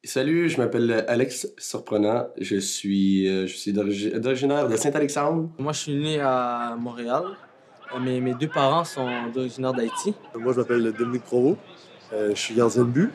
Salut, je m'appelle Alex Surprenant. Je suis originaire de Saint-Alexandre. Moi, je suis né à Montréal. Mes deux parents sont originaires d'Haïti. Moi, je m'appelle Dominique Provost. Je suis gardien de but.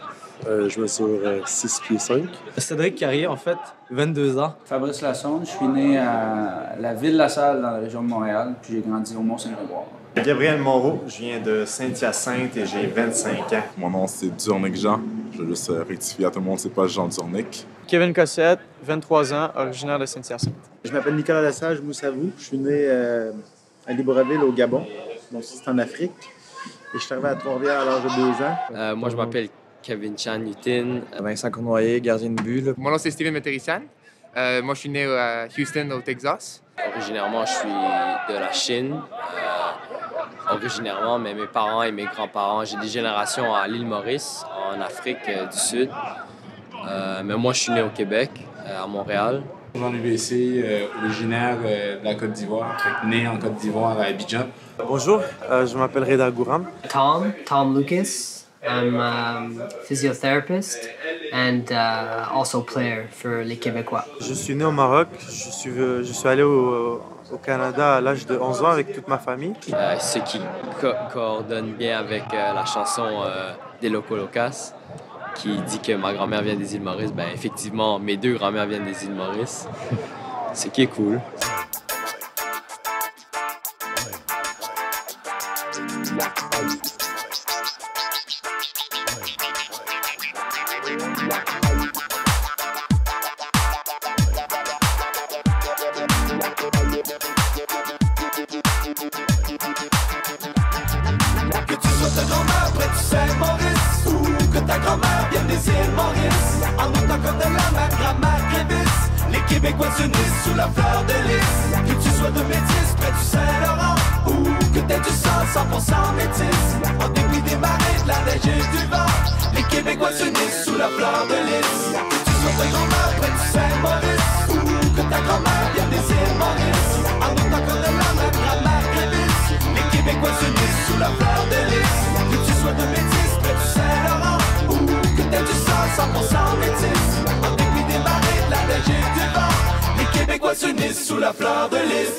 Je mesure 6 pieds 5. Cédric Carrier, en fait, 22 ans. Fabrice Lassonde, je suis né à la Ville-la-Salle dans la région de Montréal, puis j'ai grandi au Mont-Saint-Grégoire. Gabriel Moreau, je viens de Saint-Hyacinthe et j'ai 25 ans. Mon nom, c'est Durnick Jean. Je veux juste rectifier à tout le monde, c'est pas Jean Durnick. Kevin Cossette, 23 ans, originaire de Saint-Hyacinthe. Je m'appelle Nicolas Lesage Moussavou. Je suis né à Libreville, au Gabon. Donc, c'est en Afrique. Et je suis arrivé à Trois-Rivières à l'âge de 2 ans. Moi, je m'appelle Kevin Chan Newton. Vincent Cournoyer, gardien de but. Mon nom, c'est Steven Meterissan. Moi, je suis né à Houston, au Texas. Originairement, je suis de la Chine. Originairement, mais mes parents et mes grands-parents, j'ai des générations à l'île Maurice, en Afrique du Sud. Mais moi, je suis né au Québec, à Montréal. Jean UBC, originaire de la Côte d'Ivoire, né en Côte d'Ivoire à Abidjan. Bonjour, je m'appelle Reda Gouram. Tom Lucas. I'm a physiotherapist and also player for les Québécois. Je suis né au Maroc. Je suis allé au Canada à l'âge de 11 ans avec toute ma famille. Ce qui coordonne bien avec la chanson des Loco Locas, qui dit que ma grand-mère vient des îles Maurice. Ben, effectivement, mes deux grand-mères viennent des îles Maurice. Ce qui est cool. Québécois s'unissent sous la fleur de lys. Que tu sois de métis près du Saint-Laurent ou que t'aies du sang 100% métis. En dépit des marées, de la neige et du vent, les Québécois s'unissent sous la fleur de lys. Que tu sois de grand-mère près du Saint-Maurice ou que ta grand-mère vienne des îles Maurice. En autant que de la même grand-mère grévisse, les Québécois s'unissent sous la fleur de lys. Que tu sois de métis près du Saint-Laurent ou que t'aies du sang 100% métis. En dépit des marées, de la neige et du vent, les Québécois s'unissent sous la fleur de lys.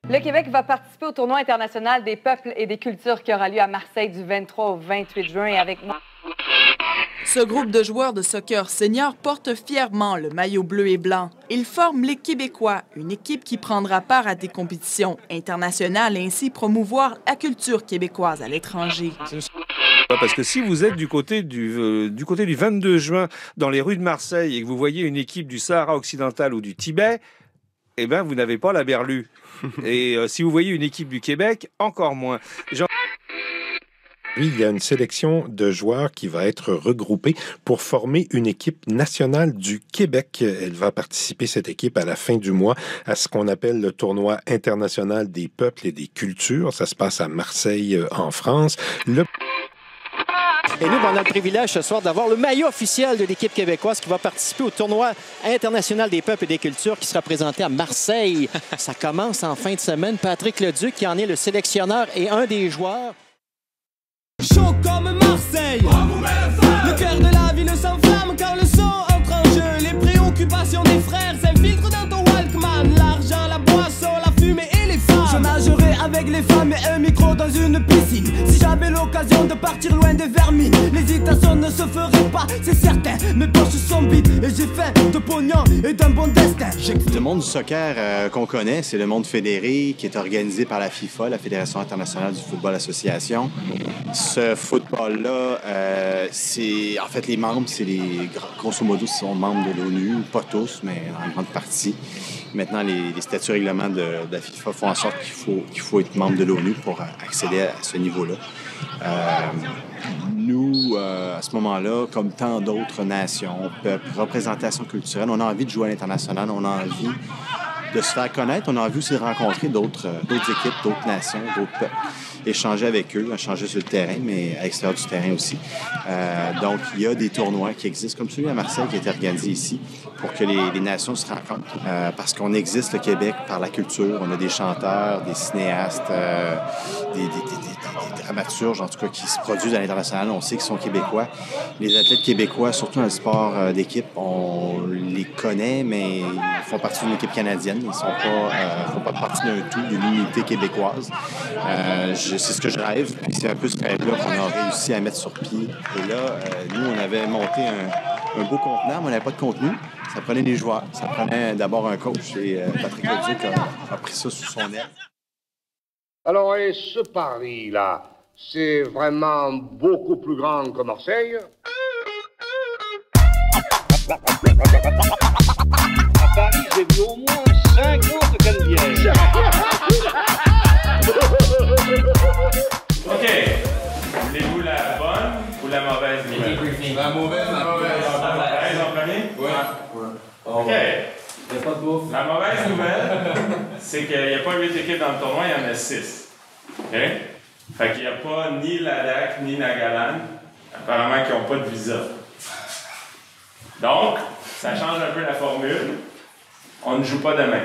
Le Québec va participer au tournoi international des peuples et des cultures qui aura lieu à Marseille du 23 au 28 juin. Et avec moi... Ce groupe de joueurs de soccer senior porte fièrement le maillot bleu et blanc. Ils forment les Québécois, une équipe qui prendra part à des compétitions internationales et ainsi promouvoir la culture québécoise à l'étranger. Parce que si vous êtes du côté du 22 juin dans les rues de Marseille et que vous voyez une équipe du Sahara occidental ou du Tibet, eh bien, vous n'avez pas la berlue. Et si vous voyez une équipe du Québec, encore moins. Il y a une sélection de joueurs qui va être regroupée pour former une équipe nationale du Québec. Elle va participer, cette équipe, à la fin du mois, à ce qu'on appelle le tournoi international des peuples et des cultures. Ça se passe à Marseille, en France. Et nous, on a le privilège ce soir d'avoir le maillot officiel de l'équipe québécoise qui va participer au tournoi international des peuples et des cultures qui sera présenté à Marseille. Ça commence en fin de semaine. Patrick Leduc, qui en est le sélectionneur et un des joueurs. Chaud comme Marseille, le cœur de la ville s'enflamme quand le son entre en jeu. Les préoccupations des frères s'infiltrent dans ton Walkman. L'argent, la boisson, la fumée et les femmes. Je nagerai avec les femmes et un micro dans une piscine. Si j'avais l'occasion de partir loin des vermines, l'hésitation ne se ferait pas, c'est certain. Mes poches sont vides et j'ai faim de pognon et d'un bon destin. Le monde du soccer qu'on connaît, c'est le monde fédéré qui est organisé par la FIFA, la Fédération internationale du football association. Ce football-là, c'est... En fait, les membres, c'est les... Grosso modo, ils sont membres de l'ONU, pas tous, mais en grande partie. Maintenant, les statuts règlements de la FIFA font en sorte qu'il faut être membre de l'ONU pour accéder à ce niveau-là. Nous, à ce moment-là, comme tant d'autres nations, peuples, représentation culturelle, on a envie de jouer à l'international, on a envie de se faire connaître. On a envie aussi de rencontrer d'autres équipes, d'autres nations, d'autres peuples, échanger avec eux, échanger sur le terrain, mais à l'extérieur du terrain aussi. Donc, il y a des tournois qui existent, comme celui à Marseille qui a été organisé ici, pour que les nations se rencontrent. Parce qu'on existe, le Québec, par la culture. On a des chanteurs, des cinéastes, des dramaturges, en tout cas, qui se produisent à l'international. On sait qu'ils sont québécois. Les athlètes québécois, surtout dans le sport d'équipe, on les connaît, mais ils font partie d'une équipe canadienne. Ils ne font pas partie d'un tout, d'une unité québécoise. C'est ce que je rêve. Puis c'est un peu ce rêve-là qu'on a réussi à mettre sur pied. Et là, nous, on avait monté un beau contenant, mais on n'avait pas de contenu. Ça prenait des joueurs. Ça prenait d'abord un coach. Et Patrick Leduc a pris ça sous son aile. Alors, et ce Paris-là, c'est vraiment beaucoup plus grand que Marseille? À Paris, j'ai vu au moins 50 cannebières. OK. Voulez-vous la bonne ou la mauvaise nouvelle? La mauvaise. La mauvaise en premier? Oui. OK. La mauvaise nouvelle, c'est qu'il n'y a pas 8 équipes dans le tournoi, il y en a 6. OK? Fait qu'il n'y a pas ni Ladac ni Nagaland, apparemment, qui n'ont pas de visa. Donc, ça change un peu la formule. On ne joue pas demain.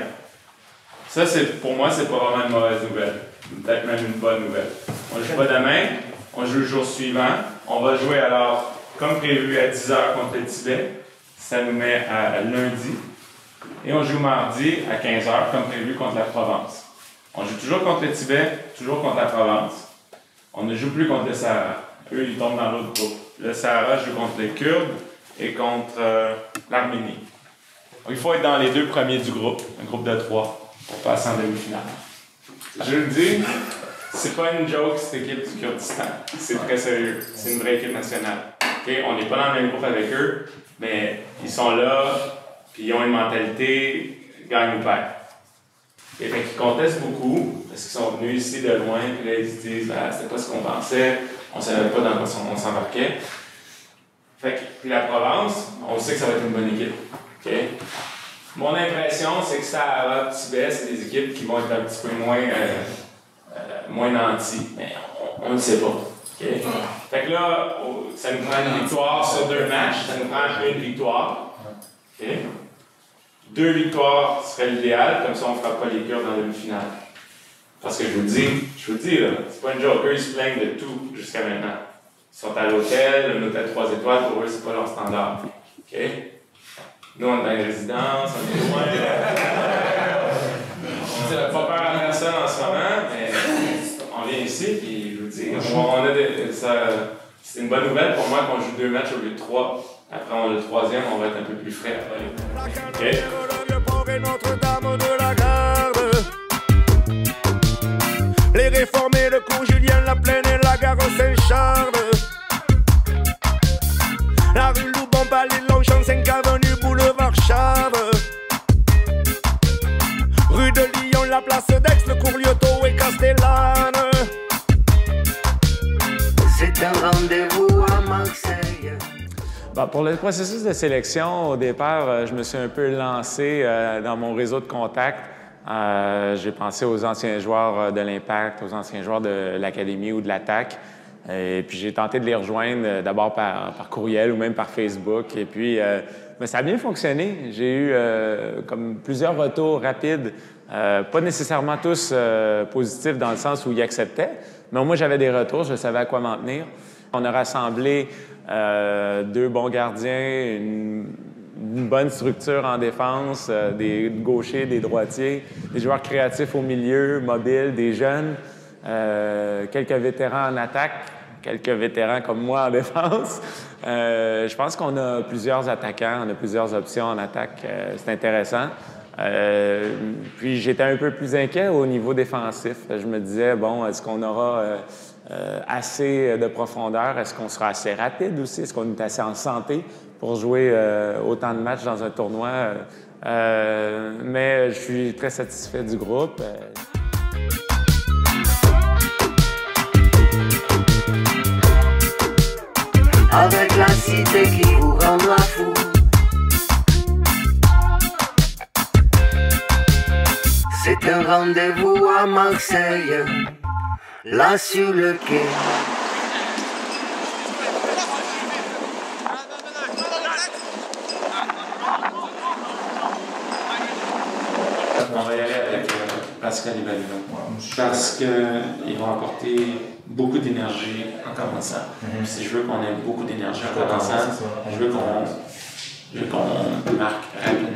Ça, pour moi, c'est pas vraiment une mauvaise nouvelle. Peut-être même une bonne nouvelle. On ne joue pas demain, on joue le jour suivant. On va jouer alors, comme prévu, à 10h contre le Tibet. Ça nous met à lundi. Et on joue mardi à 15h, comme prévu, contre la Provence. On joue toujours contre le Tibet, toujours contre la Provence. On ne joue plus contre le Sahara. Eux, ils tombent dans l'autre groupe. Le Sahara joue contre les Kurdes et contre l'Arménie. Il faut être dans les 2 premiers du groupe, un groupe de 3, pour passer en demi-finale. Je le dis, c'est pas une joke, cette équipe du Kurdistan. C'est très sérieux. C'est une vraie équipe nationale. Okay? On n'est pas dans le même groupe avec eux, mais ils sont là, puis ils ont une mentalité gagne ou perd. Et fait qu'ils contestent beaucoup, parce qu'ils sont venus ici de loin, puis là ils se disent c'était pas ce qu'on pensait, on savait pas dans quoi on s'embarquait. Fait que, puis la Provence, on sait que ça va être une bonne équipe. Okay? Mon impression, c'est que Sahara, Tibet, c'est des équipes qui vont être un petit peu moins nantis, mais on ne le sait pas. Okay? Fait que là, ça nous prend une victoire sur 2 matchs, ça nous prend une victoire. Okay? 2 victoires serait l'idéal, comme ça on ne fera pas les Kurdes dans la demi-finale. Parce que je vous le dis, là, c'est pas une joke, eux ils se plaignent de tout jusqu'à maintenant. Ils sont à l'hôtel, un hôtel 3 étoiles, pour eux c'est pas leur standard. Okay? Nous on est dans les résidences, on est loin. On n'a pas peur à personne en ce moment, mais on vient ici, puis je vous dis, c'est une bonne nouvelle pour moi qu'on joue 2 matchs au lieu de 3. Après, le 3e, on va être un peu plus frais après. OK? Notre-Dame de la Garde. Les réformés, le cours Julien, la Plaine et la gare Saint-Charles. La rue Louban-Palais, Longchamp, 5 avenue, boulevard Charles. Rue de Lyon, la place d'Aix, le cours Lyoto et Castellane. C'est un rendez-vous à Marseille. Bon, pour le processus de sélection, au départ, je me suis un peu lancé dans mon réseau de contacts. J'ai pensé aux anciens joueurs de l'Impact, aux anciens joueurs de l'Académie ou de l'Attaque. Et puis j'ai tenté de les rejoindre d'abord par courriel ou même par Facebook. Et puis ça a bien fonctionné. J'ai eu comme plusieurs retours rapides, pas nécessairement tous positifs dans le sens où ils acceptaient, mais moi j'avais des retours, je savais à quoi m'en tenir. On a rassemblé 2 bons gardiens, une bonne structure en défense, des gauchers, des droitiers, des joueurs créatifs au milieu, mobiles, des jeunes, quelques vétérans en attaque, quelques vétérans comme moi en défense. Je pense qu'on a plusieurs attaquants, on a plusieurs options en attaque. C'est intéressant. Puis j'étais un peu plus inquiet au niveau défensif. Je me disais, bon, est-ce qu'on aura assez de profondeur? Est-ce qu'on sera assez rapide aussi? Est-ce qu'on est assez en santé pour jouer autant de matchs dans un tournoi? Mais je suis très satisfait du groupe. Avec la cité qui vous rendra fou. C'est un rendez-vous à Marseille, là sur le quai. On va y aller avec Pascal et Balina. Parce qu'ils vont apporter beaucoup d'énergie en commençant. Si je veux qu'on ait beaucoup d'énergie en commençant, je veux qu'on marque rapidement.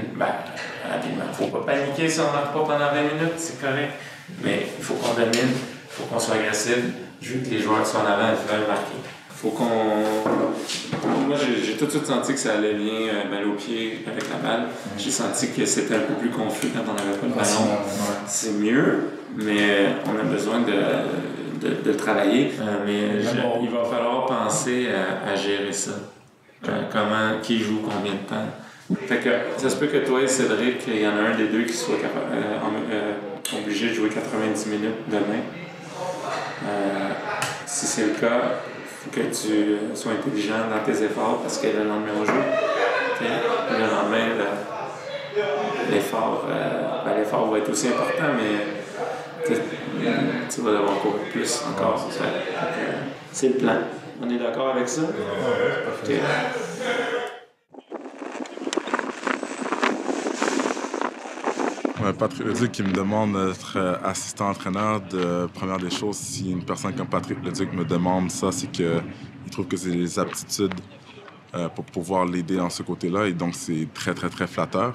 Il ne faut pas paniquer si on ne marque pas pendant 20 minutes, c'est correct. Mais il faut qu'on domine, il faut qu'on soit agressif. Je veux que les joueurs soient en avant et veulent marquer. Faut qu'on. Moi, j'ai tout de suite senti que ça allait bien, balle au pied avec la balle. J'ai senti que c'était un peu plus confus quand on n'avait pas le ballon. C'est mieux, mais on a besoin de travailler. Mais il va falloir penser à gérer ça. Qui joue combien de temps. Fait que ça se peut que toi et Cédric, il y en a un des deux qui soit obligé de jouer 90 minutes demain. Si c'est le cas, il faut que tu sois intelligent dans tes efforts parce que le lendemain on joue. Le lendemain, l'effort va être aussi important, mais tu vas devoir courir plus encore. C'est le plan. On est d'accord avec ça? Okay. Patrick Leduc qui me demande d'être assistant entraîneur. Première des choses, si une personne comme Patrick Leduc me demande ça, c'est qu'il trouve que c'est des aptitudes pour pouvoir l'aider dans ce côté-là. Et donc, c'est très, très, très flatteur.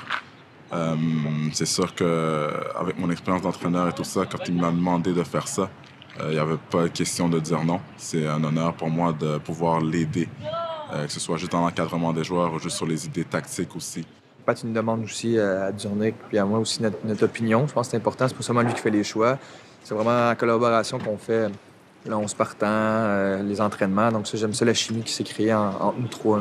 C'est sûr qu'avec mon expérience d'entraîneur et tout ça, quand il m'a demandé de faire ça, il n'y avait pas question de dire non. C'est un honneur pour moi de pouvoir l'aider, que ce soit juste dans l'encadrement des joueurs ou juste sur les idées tactiques aussi. Pat, tu nous demandes aussi à Dzurnik puis à moi aussi notre opinion. Je pense que c'est important. C'est pas seulement lui qui fait les choix. C'est vraiment en collaboration qu'on fait le 11 partants, les entraînements. Donc ça, j'aime ça, la chimie qui s'est créée entre nous trois.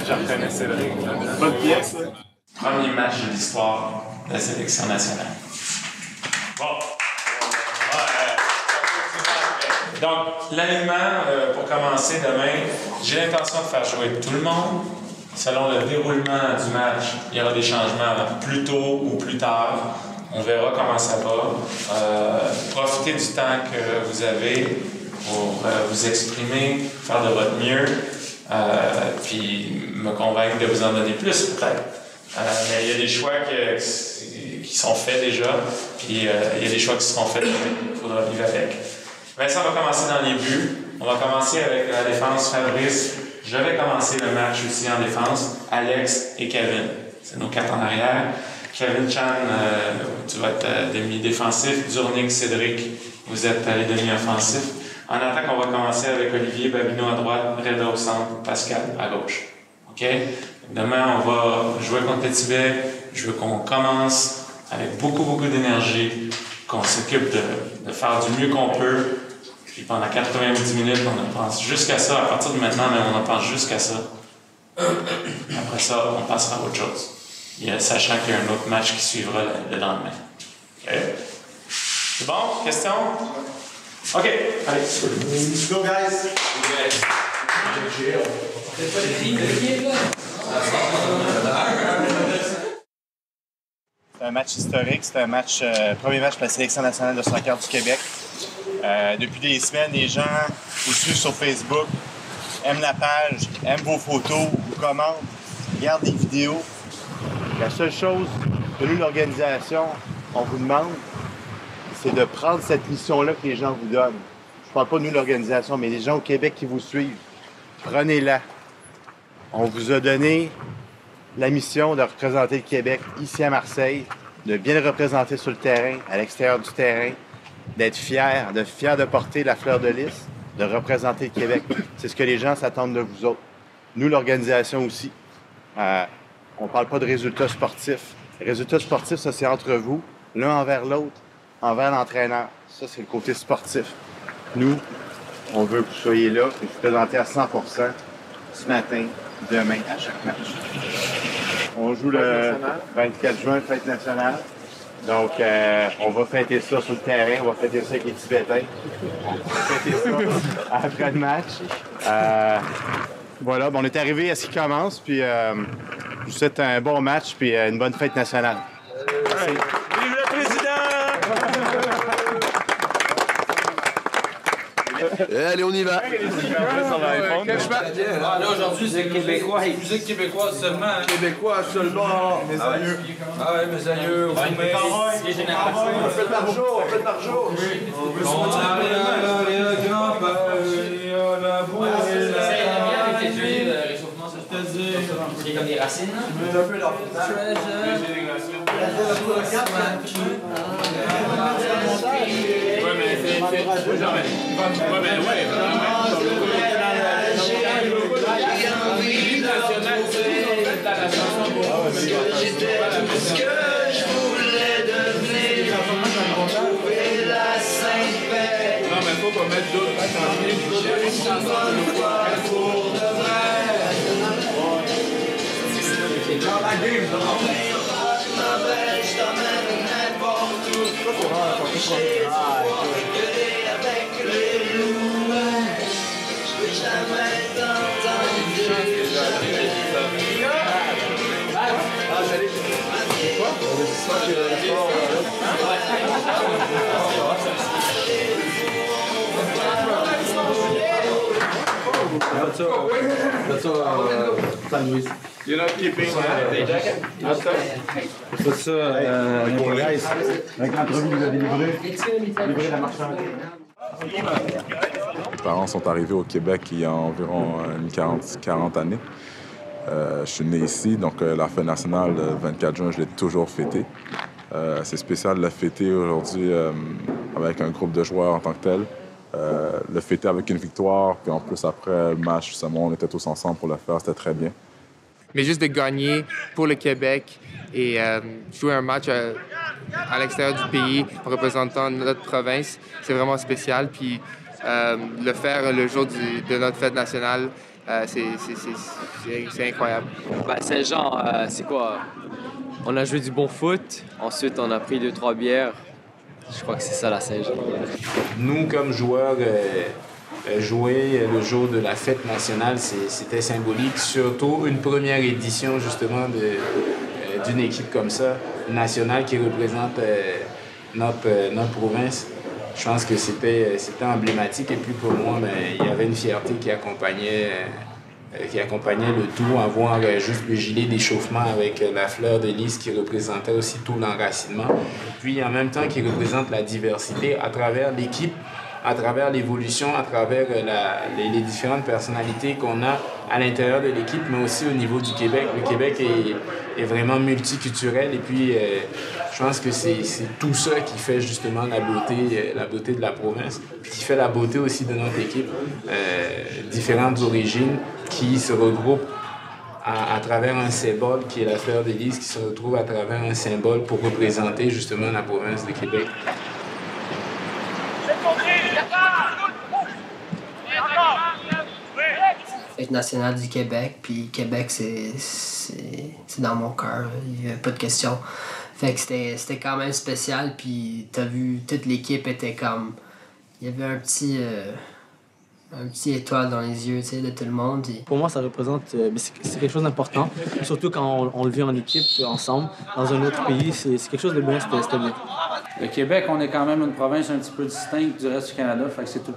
Je reconnais Cédric. Bonne pièce. Premier match de l'histoire de la sélection nationale. Bon. Donc, l'alignement, pour commencer demain, j'ai l'intention de faire jouer tout le monde. Selon le déroulement du match, il y aura des changements plus tôt ou plus tard. On verra comment ça va. Profitez du temps que vous avez pour vous exprimer, faire de votre mieux, puis me convaincre de vous en donner plus, peut-être. Mais il y a des choix qui sont faits déjà, puis il y a des choix qui seront faits demain. Il faudra vivre avec. Vincent va commencer dans les buts. On va commencer avec la défense. Fabrice, je vais commencer le match aussi en défense. Alex et Kevin. C'est nos 4 en arrière. Kevin Chan, tu vas être demi-défensif. Dzurnik, Cédric, vous êtes les demi-offensifs. En attaque, on va commencer avec Olivier Babineau à droite, Reda au centre, Pascal à gauche. OK? Demain, on va jouer contre le Tibet. Je veux qu'on commence avec beaucoup, beaucoup d'énergie, qu'on s'occupe de faire du mieux qu'on peut. Puis pendant 90 minutes, on en pense jusqu'à ça. À partir de maintenant, même, on en pense jusqu'à ça. Après ça, on passera à autre chose. Sachant qu'il y a un autre match qui suivra le lendemain. OK? C'est bon? Question? OK, allez. Let's go, guys. C'est un match historique. C'est un match, premier match pour la Sélection nationale de soccer du Québec. Depuis des semaines, les gens vous suivent sur Facebook, aiment la page, aiment vos photos, vous commentent, regardent des vidéos. La seule chose que nous, l'organisation, on vous demande, c'est de prendre cette mission-là que les gens vous donnent. Je ne parle pas de nous, l'organisation, mais les gens au Québec qui vous suivent. Prenez-la. On vous a donné la mission de représenter le Québec ici à Marseille, de bien le représenter sur le terrain, à l'extérieur du terrain, d'être fier de porter la fleur de lys, de représenter le Québec. C'est ce que les gens s'attendent de vous autres. Nous, l'organisation aussi. On ne parle pas de résultats sportifs. Les résultats sportifs, ça, c'est entre vous, l'un envers l'autre, envers l'entraîneur. Ça, c'est le côté sportif. Nous, on veut que vous soyez là et vous présenter à 100% ce matin, demain, à chaque match. On joue le 24 juin, fête nationale. Donc, on va fêter ça sur le terrain, on va fêter ça avec les Tibétains. On va fêter ça après le match. Voilà, on est arrivé à ce qui commence, puis je vous souhaite un bon match, puis une bonne fête nationale. Vive le président! Allez, on y va. Là, aujourd'hui, c'est québécois. Musique québécoise seulement. Hein? Québécois seulement. Mes aïeux. Ah ouais, mes aïeux. On fait le par jour. On fait le par jour. On a les grands-pères. La boue et la réchauffement, c'est comme des racines. Un peu leur You're not keeping the jacket? C'est ça, avec l'entrevue que vous avez livré la marchandise. Mes parents sont arrivés au Québec il y a environ 40 années. Je suis né ici, donc la fête nationale, le 24 juin, je l'ai toujours fêtée. C'est spécial de la fêter aujourd'hui avec un groupe de joueurs en tant que tel. Le fêter avec une victoire, puis en plus après le match, on était tous ensemble pour le faire, c'était très bien. Mais juste de gagner pour le Québec et jouer un match à l'extérieur du pays en représentant notre province, c'est vraiment spécial. Puis le faire le jour de notre fête nationale, c'est incroyable. Ben, Saint-Jean, c'est quoi? On a joué du bon foot, ensuite on a pris 2-3 bières. Je crois que c'est ça la Saint-Jean. Nous, comme joueurs, jouer le jour de la fête nationale, c'était symbolique. Surtout une première édition, justement, d'une équipe comme ça, nationale, qui représente notre province. Je pense que c'était emblématique. Et puis pour moi, il y avait une fierté qui accompagnait le tout, avoir juste le gilet d'échauffement avec la fleur de lys qui représentait aussi tout l'enracinement. Puis en même temps qui représente la diversité à travers l'équipe, à travers l'évolution, à travers les différentes personnalités qu'on a à l'intérieur de l'équipe, mais aussi au niveau du Québec. Le Québec est vraiment multiculturel et puis je pense que c'est tout ça qui fait justement la beauté de la province, puis qui fait la beauté aussi de notre équipe. Différentes origines qui se regroupent à travers un symbole qui est la fleur de lys, qui se retrouve à travers un symbole pour représenter justement la province de Québec. Fête nationale du Québec, puis Québec, c'est dans mon cœur, il n'y a pas de question. Fait que c'était quand même spécial, puis t'as vu, toute l'équipe était comme... Il y avait un petit étoile dans les yeux, tu sais, de tout le monde. Pour moi, ça représente... c'est quelque chose d'important, surtout quand on le vit en équipe, ensemble, dans un autre pays. C'est quelque chose de bien, c'était bien. Le Québec, on est quand même une province un petit peu distincte du reste du Canada, fait que c'est tout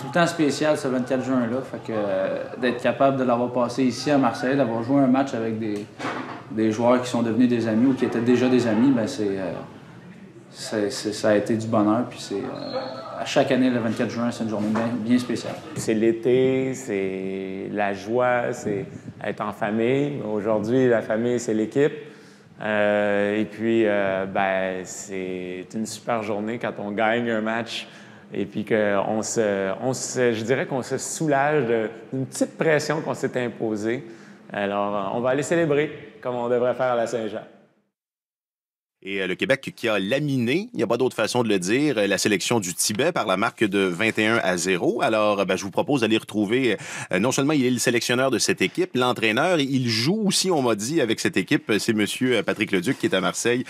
le temps spécial ce 24 juin-là. Fait que d'être capable de l'avoir passé ici à Marseille, d'avoir joué un match avec des joueurs qui sont devenus des amis ou qui étaient déjà des amis, ben ça a été du bonheur. Puis à chaque année, le 24 juin, c'est une journée bien spéciale. C'est l'été, c'est la joie, c'est être en famille. Aujourd'hui, la famille, c'est l'équipe. Et puis, c'est une super journée quand on gagne un match et puis je dirais qu'on se soulage d'une petite pression qu'on s'est imposée. Alors, on va aller célébrer comme on devrait faire à la Saint-Jean. Et le Québec qui a laminé, il n'y a pas d'autre façon de le dire, la sélection du Tibet par la marque de 21-0. Alors, je vous propose d'aller retrouver, non seulement il est le sélectionneur de cette équipe, l'entraîneur, il joue aussi, on m'a dit, avec cette équipe. C'est M. Patrick Leduc qui est à Marseille.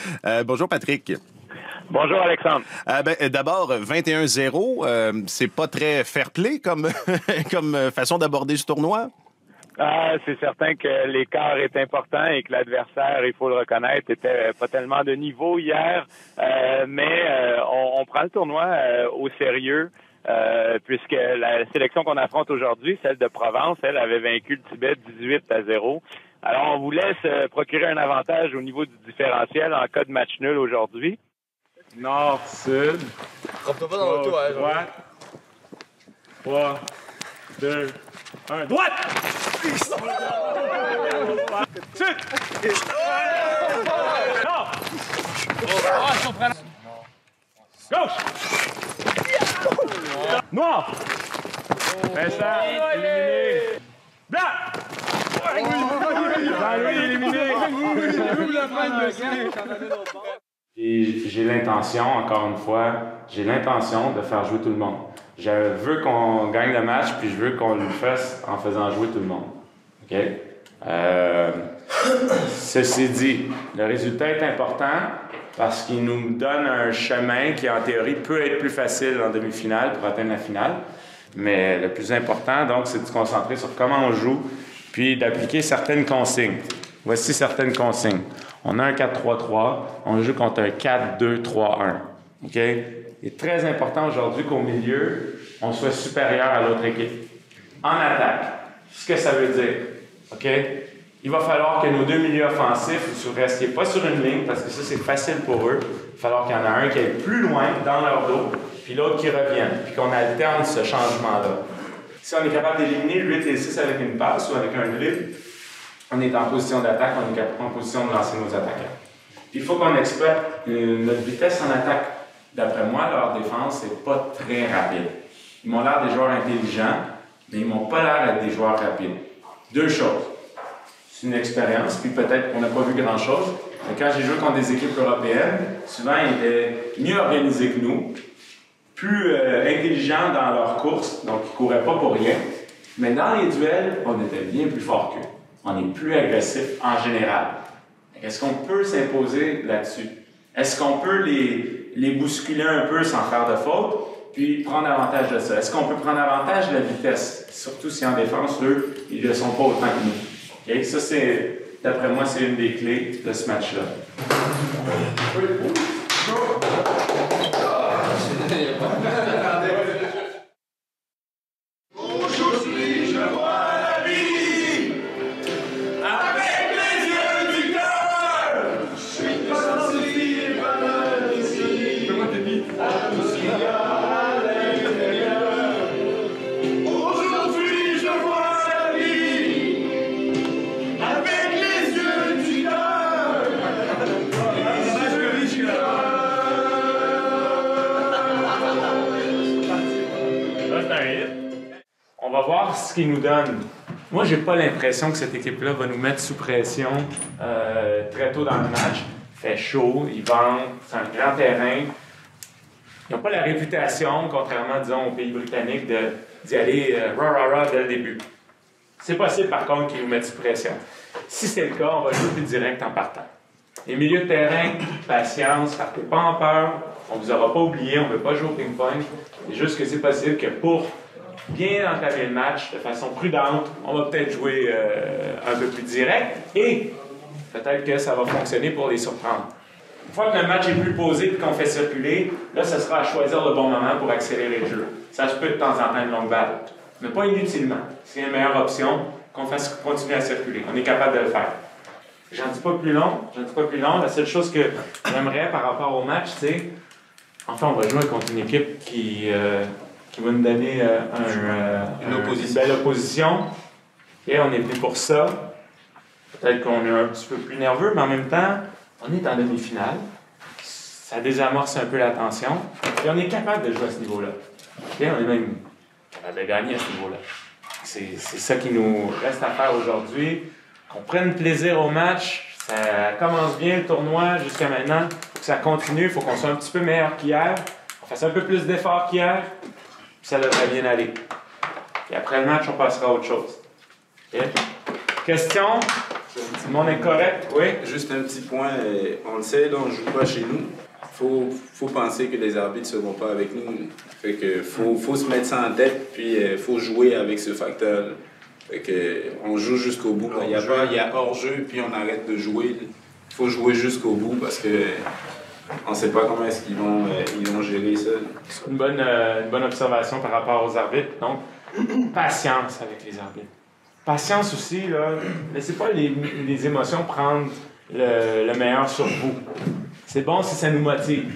Bonjour, Patrick. Bonjour, Alexandre. D'abord, 21-0, c'est pas très fair-play comme, comme façon d'aborder ce tournoi? C'est certain que l'écart est important et que l'adversaire, il faut le reconnaître, était pas tellement de niveau hier, mais on prend le tournoi au sérieux puisque la sélection qu'on affronte aujourd'hui, celle de Provence, elle avait vaincu le Tibet 18-0. Alors, on voulait se procurer un avantage au niveau du différentiel en cas de match nul aujourd'hui. Nord, sud. Frappe-toi pas dans l'auto, hein. Droite. 3, 2, 1. Droite! Sud! Nord! Gauche! Noir! Vincent, éliminé. Blanc! Jean-Louis, éliminé. J'ai l'intention, encore une fois, j'ai l'intention de faire jouer tout le monde. Je veux qu'on gagne le match, puis je veux qu'on le fasse en faisant jouer tout le monde. OK? Ceci dit, le résultat est important parce qu'il nous donne un chemin qui, en théorie, peut être plus facile en demi-finale pour atteindre la finale. Mais le plus important, donc, c'est de se concentrer sur comment on joue, puis d'appliquer certaines consignes. Voici certaines consignes. On a un 4-3-3, on joue contre un 4-2-3-1. OK? Il est très important aujourd'hui qu'au milieu, on soit supérieur à l'autre équipe. En attaque, ce que ça veut dire, OK? Il va falloir que nos deux milieux offensifs ne restiez pas sur une ligne, parce que ça, c'est facile pour eux. Il va falloir qu'il y en a un qui aille plus loin dans leur dos, puis l'autre qui revienne, puis qu'on alterne ce changement-là. Si on est capable d'éliminer 8 et 6 avec une passe ou avec un dribble, on est en position d'attaque, on est en position de lancer nos attaquants. Puis il faut qu'on exploite notre vitesse en attaque. D'après moi, leur défense n'est pas très rapide. Ils m'ont l'air des joueurs intelligents, mais ils m'ont pas l'air d'être des joueurs rapides. Deux choses. C'est une expérience, puis peut-être qu'on n'a pas vu grand-chose, mais quand j'ai joué contre des équipes européennes, souvent ils étaient mieux organisés que nous, plus intelligents dans leur course, donc ils ne couraient pas pour rien, mais dans les duels, on était bien plus forts qu'eux. On est plus agressif en général. Est-ce qu'on peut s'imposer là-dessus? Est-ce qu'on peut les bousculer un peu sans faire de faute, puis prendre avantage de ça? Est-ce qu'on peut prendre avantage de la vitesse? Surtout si en défense, eux, ils ne le sont pas autant que nous. Okay? Ça, c'est, d'après moi, c'est une des clés de ce match-là. Aujourd'hui, je vois la vie avec les yeux du cœur. Je suis sensible à tout ce qu'il y a à l'intérieur. Aujourd'hui, je vois la vie avec les yeux du cœur. On va voir ce qu'ils nous donnent. Moi, j'ai pas l'impression que cette équipe-là va nous mettre sous pression très tôt dans le match. Il fait chaud, ils vendent, c'est un grand terrain. Ils n'ont pas la réputation, contrairement, disons, au pays britannique, d'y aller rah-rah-rah dès le début. C'est possible, par contre, qu'ils nous mettent sous pression. Si c'est le cas, on va jouer plus direct en partant. Les milieux de terrain, patience, partez pas en peur. On vous aura pas oublié, on ne veut pas jouer au ping-pong. C'est juste que c'est possible que pour bien entamer le match de façon prudente, on va peut-être jouer un peu plus direct et peut-être que ça va fonctionner pour les surprendre. Une fois que le match est plus posé et qu'on fait circuler, là, ce sera à choisir le bon moment pour accélérer le jeu. Ça se peut de temps en temps une longue balle, mais pas inutilement. C'est une meilleure option qu'on fasse continuer à circuler. On est capable de le faire. J'en dis pas plus long. La seule chose que j'aimerais par rapport au match, c'est enfin, on va jouer contre une équipe qui va nous donner une belle opposition. Et on est venu pour ça. Peut-être qu'on est un petit peu plus nerveux, mais en même temps, on est en demi-finale. Ça désamorce un peu la tension. Et on est capable de jouer à ce niveau-là. Et on est même capable de gagner à ce niveau-là. C'est ça qui nous reste à faire aujourd'hui. Qu'on prenne plaisir au match. Ça commence bien le tournoi jusqu'à maintenant. Il faut que ça continue, il faut qu'on soit un petit peu meilleur qu'hier. On fasse un peu plus d'efforts qu'hier, puis ça devrait bien aller. Et après le match, on passera à autre chose. Okay? Question? Tout le monde est correct? Oui? Juste un petit point. On le sait, là, on ne joue pas chez nous. Faut penser que les arbitres ne seront pas avec nous. Fait que faut se mettre ça en tête, puis faut jouer avec ce facteur. Fait que on joue jusqu'au bout. Il y a hors-jeu, puis on arrête de jouer. Il faut jouer jusqu'au bout parce que on ne sait pas comment est-ce qu'ils vont gérer ça. C'est une bonne observation par rapport aux arbitres. Donc, patience avec les arbitres. Patience aussi, là. Laissez pas les émotions prendre le meilleur sur vous. C'est bon si ça nous motive.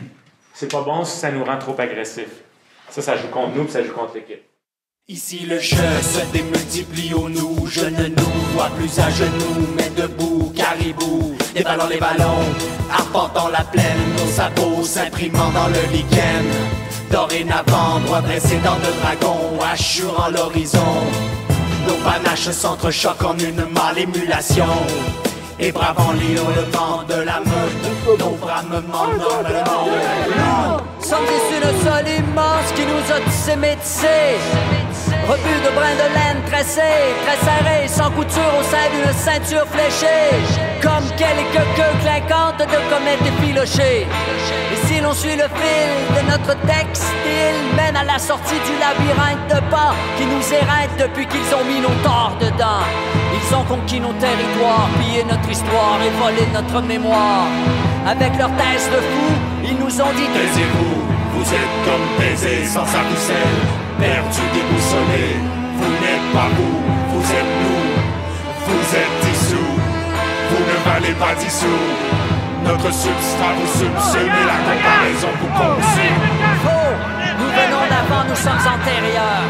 C'est pas bon si ça nous rend trop agressifs. Ça joue contre nous puis ça joue contre l'équipe. Ici le jeu se démultiplie au nous. Je ne nous vois plus à genoux, mais debout, caribou. Les ballons, arpentant la plaine. Nos sabots s'imprimant dans le lichen. Dorénavant, droit dressé dans de dragon, assurant l'horizon. Nos panaches s'entrechoquent en une mâle émulation. Et bravant les hurlements de la meute, nos bramements nomment le monde. Sommes issus de sol immense qui nous a tissé métissés. Rebut de brins de laine tressés, très serrés, sans couture au sein d'une ceinture fléchée. Comme quelques queues clinquantes de comètes effilochées. Et si l'on suit le fil de notre textile, mène à la sortie du labyrinthe de pas qui nous éreinte depuis qu'ils ont mis nos torts dedans. Ils ont conquis nos territoires, pillé notre histoire et volé notre mémoire. Avec leurs thèses de fous, ils nous ont dit: taisez-vous, vous êtes comme baisés sans sa ficelle, perdus, déboussolés. Vous n'êtes pas vous, vous êtes nous. Vous êtes dissous, vous ne valez pas 10 sous. Notre substrat vous subsume et la comparaison vous consume. Nous venons d'avant, nous sommes antérieurs.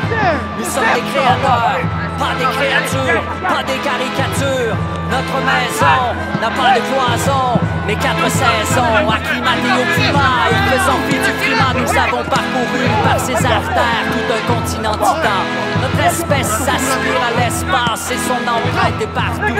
Nous sommes des créateurs, pas des créatures, pas des caricatures. Notre maison n'a pas de cloison, mais 4 saisons, acclimatées au climat. Et faisant fi du climat, nous avons parcouru par ces artères tout un continent titan. Notre espèce s'aspire à l'espace et son empreinte est partout.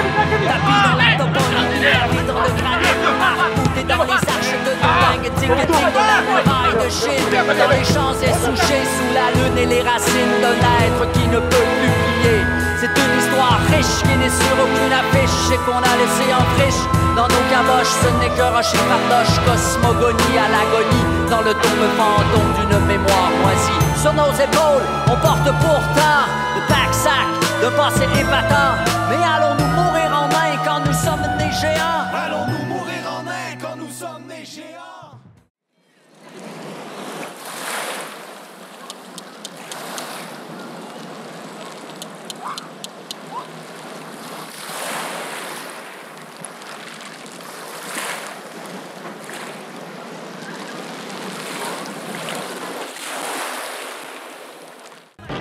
Tapis dans la toponymie, vitre de granit partout. Et dans les arches de dingue, tic-tic de la muraille de Chine. Dans les champs essouchés sous la lune et les racines d'un être qui ne peut plus plier. C'est une histoire riche qui n'est sur aucune affiche et qu'on a laissé en friche. Dans nos caboches, ce n'est que rocher fardoche, cosmogonie à l'agonie, dans le tombe fantôme d'une mémoire moisie. Sur nos épaules, on porte pourtant le pack-sac d'un passé épatant. Mais allons-nous mourir en main quand nous sommes des géants? Allons-nous mourir en main quand nous sommes des géants?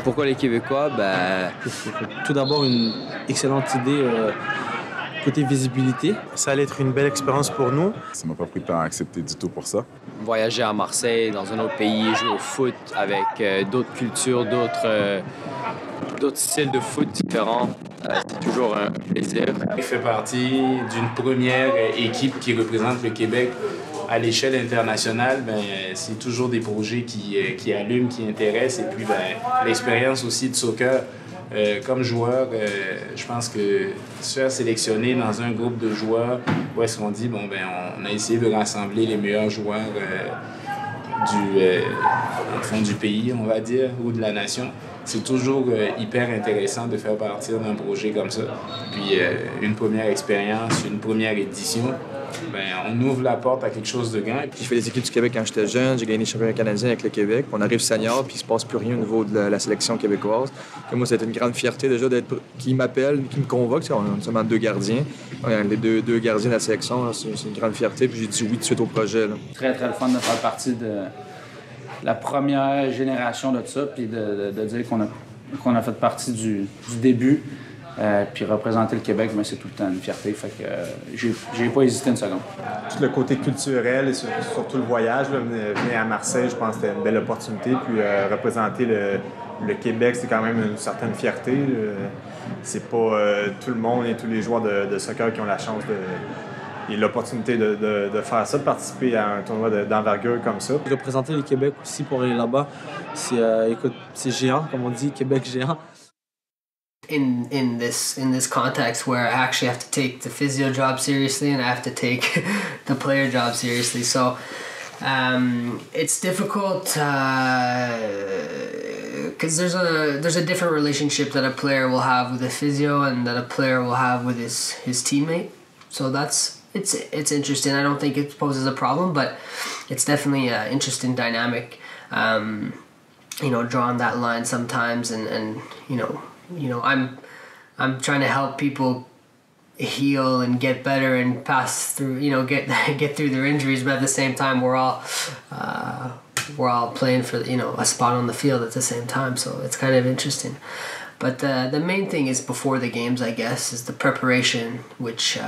Pourquoi les Québécois? Tout d'abord, une excellente idée côté visibilité. Ça allait être une belle expérience pour nous. Ça m'a pas pris de temps à accepter du tout pour ça. Voyager à Marseille, dans un autre pays, jouer au foot avec d'autres cultures, d'autres styles de foot différents, c'est toujours un plaisir. Il fait partie d'une première équipe qui représente le Québec à l'échelle internationale. C'est toujours des projets qui allument, qui intéressent. Et puis l'expérience aussi de soccer comme joueur, je pense que se faire sélectionner dans un groupe de joueurs où est-ce qu'on dit, on a essayé de rassembler les meilleurs joueurs du pays, on va dire, ou de la nation. C'est toujours hyper intéressant de faire partir d'un projet comme ça. Puis une première expérience, une première édition, on ouvre la porte à quelque chose de grand. J'ai fait les équipes du Québec quand j'étais jeune, j'ai gagné le championnat canadien avec le Québec. On arrive senior, puis il se passe plus rien au niveau de la sélection québécoise. Et moi, c'était une grande fierté déjà d'être qu'ils m'appellent, qu'ils me convoquent. On a seulement 2 gardiens. Les deux gardiens de la sélection, c'est une grande fierté. Puis j'ai dit oui tout de suite au projet. Là. Très, très le fun de faire partie de la première génération de ça, puis de dire qu'on a fait partie du début. Puis représenter le Québec, c'est tout le temps une fierté. Fait que j'ai pas hésité une seconde. Tout le côté culturel et surtout le voyage, venir à Marseille, je pense que c'était une belle opportunité. Puis représenter le Québec, c'est quand même une certaine fierté. C'est pas tout le monde et tous les joueurs de soccer qui ont la chance et l'opportunité de faire ça, de participer à un tournoi d'envergure comme ça. Représenter le Québec aussi pour aller là-bas, c'est géant, comme on dit, Québec géant. In this context where I actually have to take the physio job seriously and I have to take the player job seriously, so it's difficult because there's a different relationship that a player will have with a physio and that a player will have with his teammate. So it's interesting. I don't think it poses a problem, but it's definitely an interesting dynamic. Drawing that line sometimes, and I'm trying to help people heal and get better and pass through, get through their injuries, but at the same time we're all playing for a spot on the field at the same time, so it's kind of interesting. But the main thing is before the games, I guess, is the preparation, which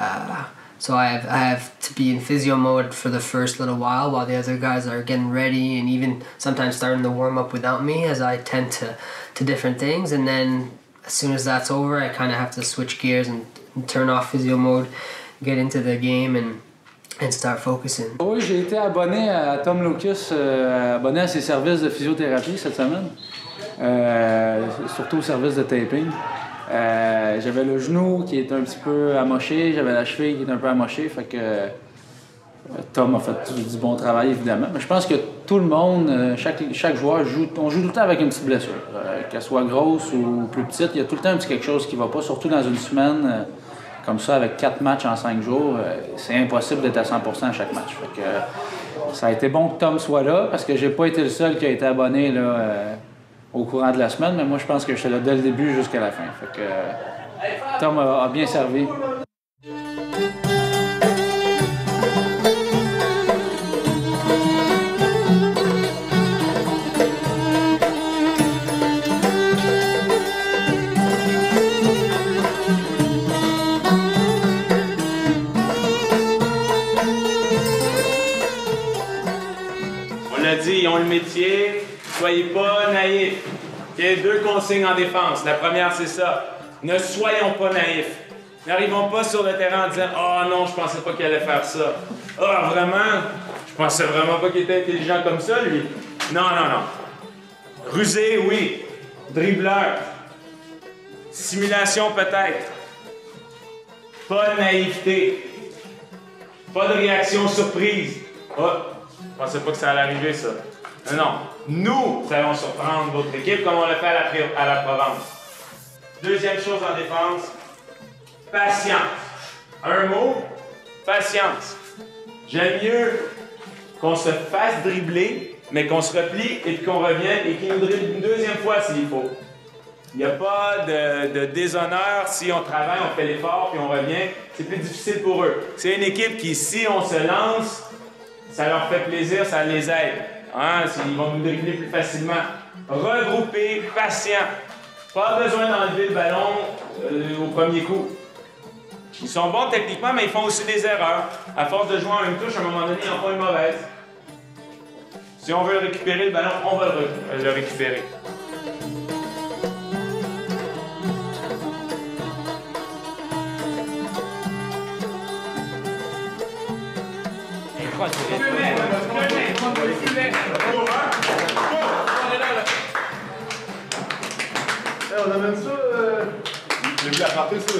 so I have to be in physio mode for the first little while the other guys are getting ready and even sometimes starting the warm-up without me, as I tend to different things, and then as soon as that's over I kind of have to switch gears and turn off physio mode, get into the game and start focusing. Oui, j'ai été abonné à Tom Lucas, abonné à ses services de physiothérapie cette semaine, surtout au service de taping. J'avais le genou qui est un petit peu amoché, j'avais la cheville qui est un peu amochée, fait que Tom a fait du bon travail évidemment. Mais je pense que tout le monde, chaque joueur on joue tout le temps avec une petite blessure, qu'elle soit grosse ou plus petite, il y a tout le temps un petit quelque chose qui va pas, surtout dans une semaine comme ça avec 4 matchs en 5 jours, c'est impossible d'être à 100% à chaque match. Fait que ça a été bon que Tom soit là parce que j'ai pas été le seul qui a été abonné là. Au courant de la semaine, mais moi je pense que j'étais là dès le début jusqu'à la fin. Fait que Tom a bien servi. On l'a dit, ils ont le métier. Soyez pas naïfs. Il y a 2 consignes en défense. La première, c'est ça. Ne soyons pas naïfs. N'arrivons pas sur le terrain en disant « Ah non, je pensais pas qu'il allait faire ça. Ah, vraiment? Je pensais vraiment pas qu'il était intelligent comme ça, lui. » Non, non, non. Rusé, oui. Dribbleur. Simulation, peut-être. Pas de naïveté. Pas de réaction surprise. « Ah, je pensais pas que ça allait arriver, ça. » Non, nous allons surprendre votre équipe comme on l'a fait à la Provence. Deuxième chose en défense, patience. Un mot, patience. J'aime mieux qu'on se fasse dribbler, mais qu'on se replie et qu'on revienne et qu'il nous dribble une deuxième fois s'il faut. Il n'y a pas de déshonneur si on travaille, on fait l'effort puis on revient. C'est plus difficile pour eux. C'est une équipe qui, si on se lance, ça leur fait plaisir, ça les aide. Hein, ils vont nous dribbler plus facilement. Regroupés, patients. Pas besoin d'enlever le ballon au premier coup. Ils sont bons techniquement, mais ils font aussi des erreurs. À force de jouer en une touche, à un moment donné, ils en font une mauvaise. Si on veut récupérer le ballon, on va le récupérer. On amène ça. J'ai vu apporter ça.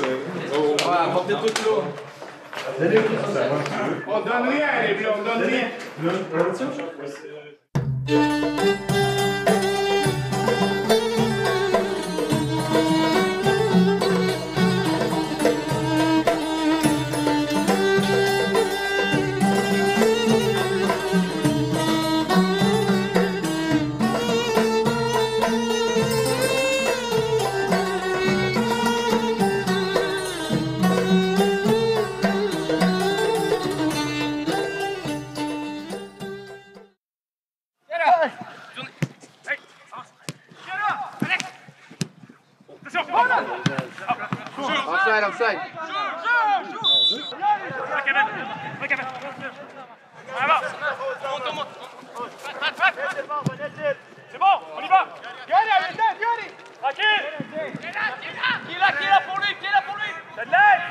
On va apporter tout l'eau. On donne rien, les bleus, on donne rien. Offside. C'est bon, on y va. Tranquille. Qui est là pour lui, C'est de l'aide.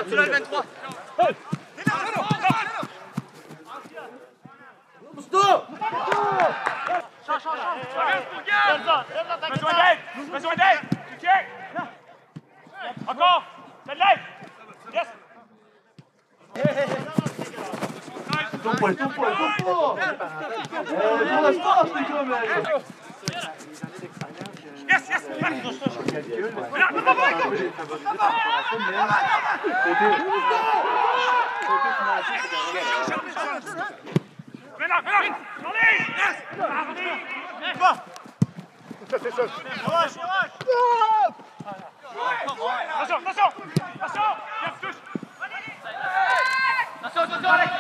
Tu l'as le 23. Besoin d'aide! Tiens! Encore! Fais de l'aide! Yes! Ton poids! Pour l'instant, je t'ai comme... Yes, yes! C'est ça. Attention, attention! Attention! Yes, touche! Attention, Alex!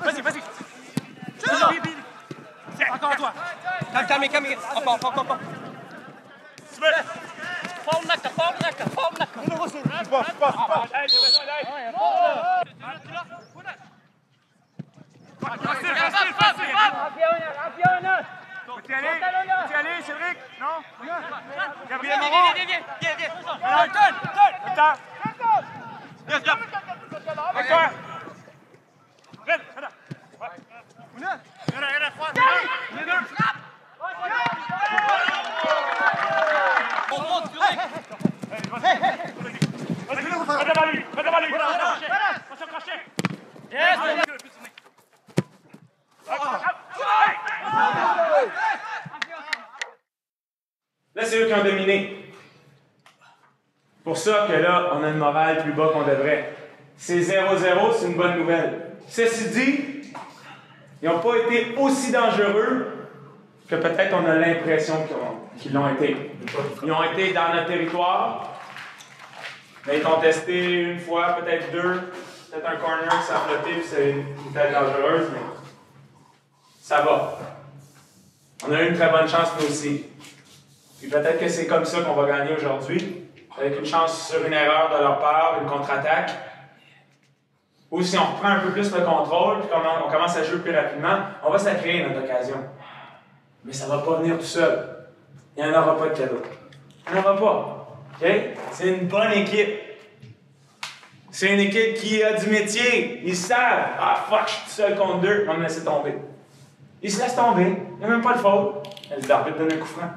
Vas-y, vas-y! Encore toi! Calme. Encore. Forme nacka. Tu y aller, Cédric? Non? Gabriel Moreau? Viens. Attends. Yes, jump. Avec toi. Viens. Va devant lui. Attention, crochet. Yes. Là, c'est eux qui ont dominé. Pour ça que là, on a une morale plus bas qu'on devrait. C'est 0-0, c'est une bonne nouvelle. Ceci dit, ils n'ont pas été aussi dangereux que peut-être on a l'impression qu'ils l'ont été. Ils ont été dans notre territoire, mais ils ont testé une fois, peut-être deux, peut-être un corner qui s'est flotté, puis c'est une tête dangereuse, mais ça va. On a eu une très bonne chance, nous aussi. Puis peut-être que c'est comme ça qu'on va gagner aujourd'hui, avec une chance sur une erreur de leur part, une contre-attaque. Ou si on reprend un peu plus le contrôle, puis on commence à jouer plus rapidement, on va se la créer, notre occasion. Mais ça ne va pas venir tout seul. Il n'y en aura pas de cadeau. Il n'y en aura pas. Okay? C'est une bonne équipe. C'est une équipe qui a du métier. Ils savent. Ah, fuck, je suis tout seul contre deux. On va me laisser tomber. Ils se laissent tomber. Il n'y a même pas de faute. L'arbitre donne un coup franc.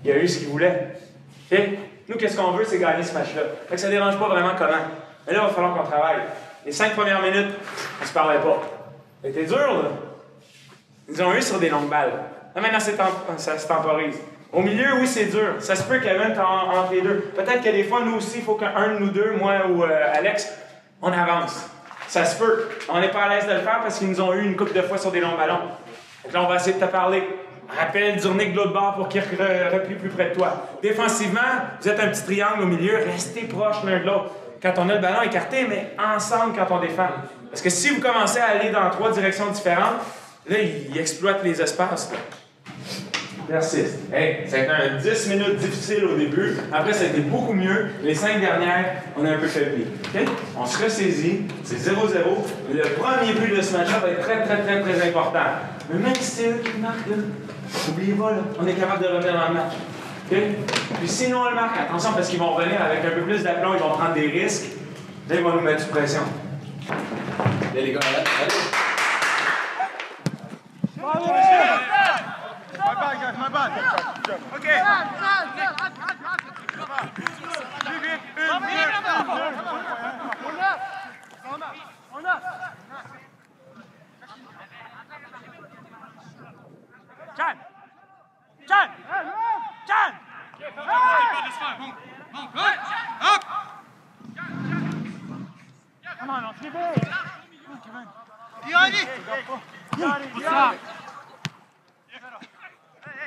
Il a eu ce qu'il voulait. Okay? Nous, qu'est-ce qu'on veut, c'est gagner ce match-là. Fait que ça ne dérange pas vraiment comment. Mais là, il va falloir qu'on travaille. Les 5 premières minutes, on ne se parlait pas. C'était dur, là. Ils ont eu sur des longues balles. Là, maintenant, ça se temporise. Au milieu, oui, c'est dur. Ça se peut Kevin entre les deux. Peut-être que des fois, nous aussi, il faut qu'un de nous deux, moi ou Alex, on avance. Ça se peut. On n'est pas à l'aise de le faire parce qu'ils nous ont eu une couple de fois sur des longs ballons. Donc là, on va essayer de te parler. Rappelle Durnick de l'autre bord pour qu'il replie plus près de toi. Défensivement, vous êtes un petit triangle au milieu. Restez proches l'un de l'autre. Quand on a le ballon écarté, mais ensemble quand on défend. Parce que si vous commencez à aller dans 3 directions différentes, là, il exploite les espaces. Là. Persiste. Hey, ça a été un 10 minutes difficile au début. Après, ça a été beaucoup mieux. Les 5 dernières, on a un peu faibli. Okay? On se ressaisit. C'est 0-0. Le premier but de ce match-là va être très, très, très, très important. Mais même si c'est eux qui marquent, là, n'oubliez pas, là, on est capable de revenir dans le match. Okay? Puis sinon, on le marque, attention, parce qu'ils vont revenir avec un peu plus d'aplomb, ils vont prendre des risques. Là, ils vont nous mettre sous pression. Là, les gars, allez. My bad. OK. Come on, keep it.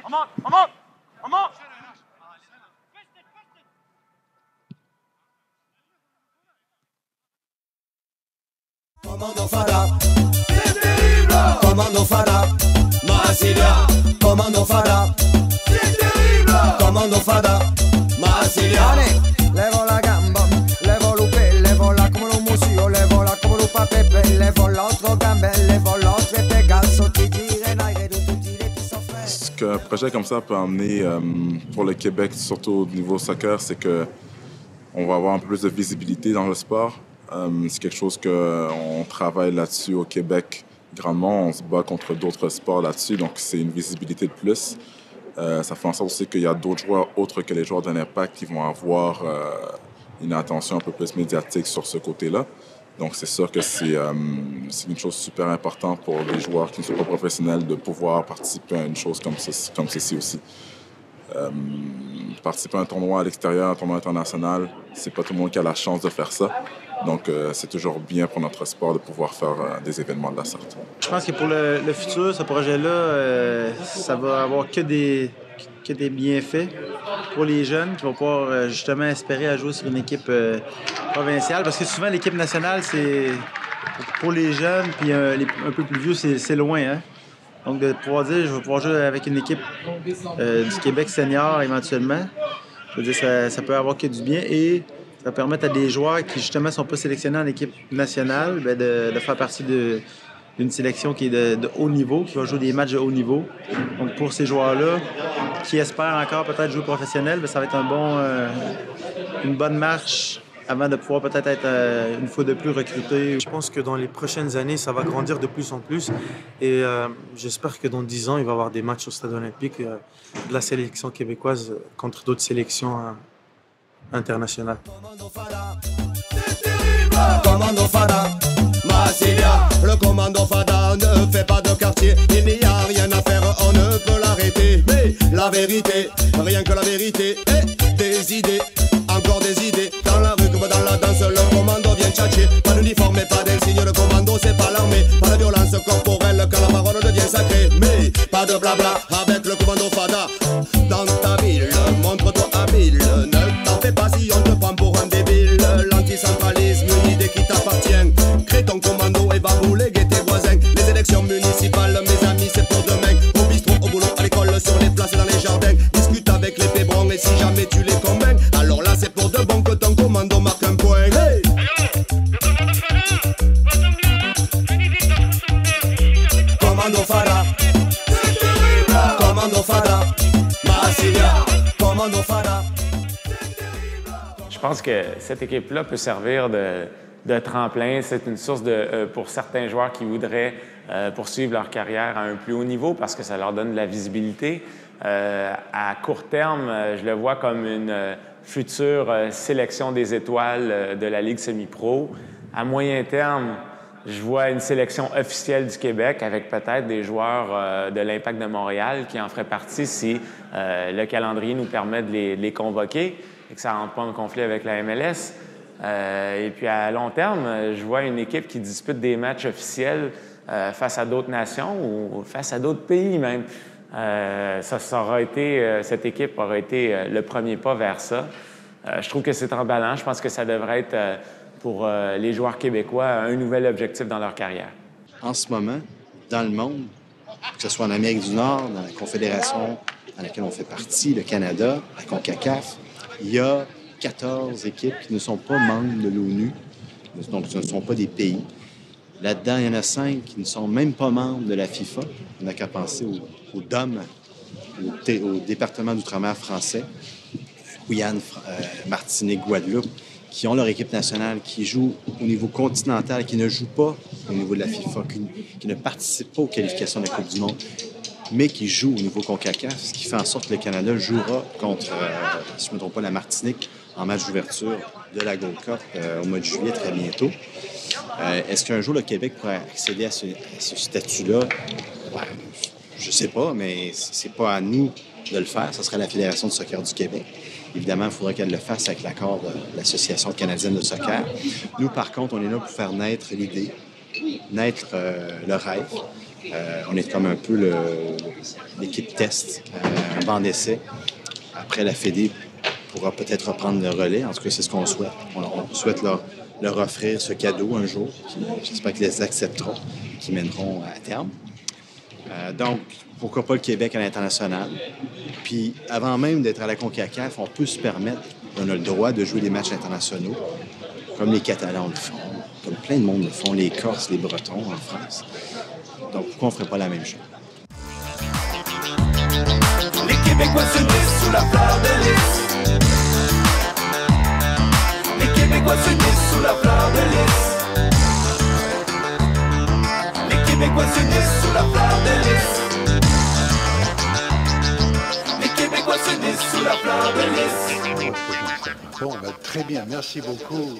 On monte. Commando Fada, c'est terrible. Commando Fada, Marsilia. Commando Fada, c'est terrible. Commando Fada, Marsilia. Levo la gamba, levo l'upe, levo la come un museo, levo la come un papepe, levo l'autre gambe, levo l'autre pegaso, ti dire n'aire de tutti les petits soffrants. Ce qu'un projet comme ça peut amener pour le Québec, surtout au niveau soccer, c'est que on va avoir un peu plus de visibilité dans le sport. C'est quelque chose qu'on travaille là-dessus au Québec grandement. On se bat contre d'autres sports là-dessus, donc c'est une visibilité de plus. Ça fait en sorte aussi qu'il y a d'autres joueurs autres que les joueurs de l'Impact qui vont avoir une attention un peu plus médiatique sur ce côté-là. Donc c'est sûr que c'est une chose super importante pour les joueurs qui ne sont pas professionnels de pouvoir participer à une chose comme ceci aussi. Participer à un tournoi à l'extérieur, un tournoi international, c'est pas tout le monde qui a la chance de faire ça. Donc, c'est toujours bien pour notre sport de pouvoir faire des événements de la sorte. Je pense que pour le futur, ce projet-là, ça va avoir que des bienfaits pour les jeunes qui vont pouvoir justement espérer à jouer sur une équipe provinciale. Parce que souvent, l'équipe nationale, c'est pour les jeunes, puis un peu plus vieux, c'est loin. Hein? Donc, de pouvoir dire, je vais pouvoir jouer avec une équipe du Québec senior éventuellement, je veux dire, ça peut avoir que du bien. Et ça va permettre à des joueurs qui, justement, ne sont pas sélectionnés en équipe nationale de faire partie d'une sélection qui est de haut niveau, qui va jouer des matchs de haut niveau. Donc, pour ces joueurs-là, qui espèrent encore peut-être jouer professionnel, ça va être une bonne marche avant de pouvoir peut-être être une fois de plus recruté. Je pense que dans les prochaines années, ça va grandir de plus en plus. Et j'espère que dans 10 ans, il va y avoir des matchs au Stade olympique de la sélection québécoise contre d'autres sélections internationales. Commando Fada, Marsilia. Le Commando Fada ne fait pas de quartier. Il n'y a rien à faire, on ne peut l'arrêter. Mais la vérité, rien que la vérité, et des idées, encore des idées. Dans la rue comme dans la danse, le commando vient tchatcher. Pas d'uniforme et pas d'insigne, le commando c'est pas l'armée. Pas de violence corporelle quand la parole devient sacrée. Mais pas de blabla avec le Commando Fada. Dans ta ville, montre-toi habile. Ne t'en fais pas si on te prend pour un débile. L'anticentralisme, une idée qui t'appartient. Crée ton commando et va bouléguer tes voisins. Les élections municipales, mes amis, c'est pour demain. Au bistrot, au boulot, à l'école, sur les places et dans les jardins. Discute avec les pébrons et si jamais tu les convaincs, alors là c'est pour de bon que ton commando marque un point. Hey! Commando Fada, Commando Fada, Marsilia, Commando Fada. Je pense que cette équipe-là peut servir de tremplin. C'est une source pour certains joueurs qui voudraient poursuivre leur carrière à un plus haut niveau parce que ça leur donne de la visibilité. À court terme, je le vois comme une future sélection des étoiles de la Ligue semi-pro. À moyen terme, je vois une sélection officielle du Québec avec peut-être des joueurs de l'Impact de Montréal qui en feraient partie si le calendrier nous permet de les convoquer et que ça ne rentre pas en conflit avec la MLS. Et puis à long terme, je vois une équipe qui dispute des matchs officiels face à d'autres nations ou face à d'autres pays même. Cette équipe aura été le premier pas vers ça. Je trouve que c'est emballant. Je pense que ça devrait être pour les joueurs québécois un nouvel objectif dans leur carrière. En ce moment, dans le monde, que ce soit en Amérique du Nord, dans la Confédération dans laquelle on fait partie, le Canada, la CONCACAF, il y a 14 équipes qui ne sont pas membres de l'ONU, donc ce ne sont pas des pays. Là-dedans, il y en a 5 qui ne sont même pas membres de la FIFA. On n'a qu'à penser au DOM, au département d'outre-mer français, Guyane, Martinique, Guadeloupe, qui ont leur équipe nationale, qui jouent au niveau continental, qui ne jouent pas au niveau de la FIFA, qui ne participent pas aux qualifications de la Coupe du Monde, mais qui jouent au niveau CONCACAF, ce qui fait en sorte que le Canada jouera contre, si je ne me trompe pas, la Martinique en match d'ouverture de la Gold Cup au mois de juillet, très bientôt. Est-ce qu'un jour le Québec pourrait accéder à ce statut-là? Ben, je ne sais pas, mais c'est pas à nous de le faire. Ce serait la Fédération de soccer du Québec. Évidemment, il faudrait qu'elle le fasse avec l'accord de l'Association canadienne de soccer. Nous, par contre, on est là pour faire naître l'idée, naître le rêve. On est comme un peu l'équipe test, un banc d'essai. Après, la Fédé pourra peut-être reprendre le relais. En tout cas, c'est ce qu'on souhaite. On souhaite leur leur offrir ce cadeau un jour. J'espère qu'ils les accepteront, qu'ils mèneront à terme. Donc, pourquoi pas le Québec à l'international? Puis, avant même d'être à la CONCACAF, on peut se permettre, on a le droit de jouer des matchs internationaux, comme les Catalans le font, comme plein de monde le font, les Corses, les Bretons en France. Donc, pourquoi on ne ferait pas la même chose? Les Québécois s'unissent sous la fleur de lys. Les Québécois s'unissent sous la fleur de lys. Les Québécois s'unissent sous la fleur de lys. Les Québécois s'unissent sous la fleur de lys. Bon, ben, très bien, merci beaucoup.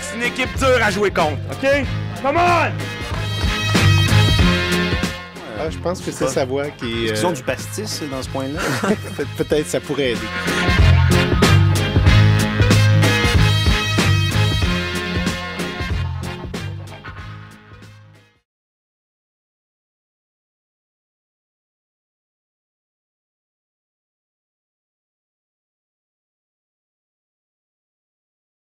C'est une équipe dure à jouer contre, OK? Come on! Je pense que c'est Savoie qui... Est-ce qu'ils ont du pastis dans ce point-là? Peut-être ça pourrait aider.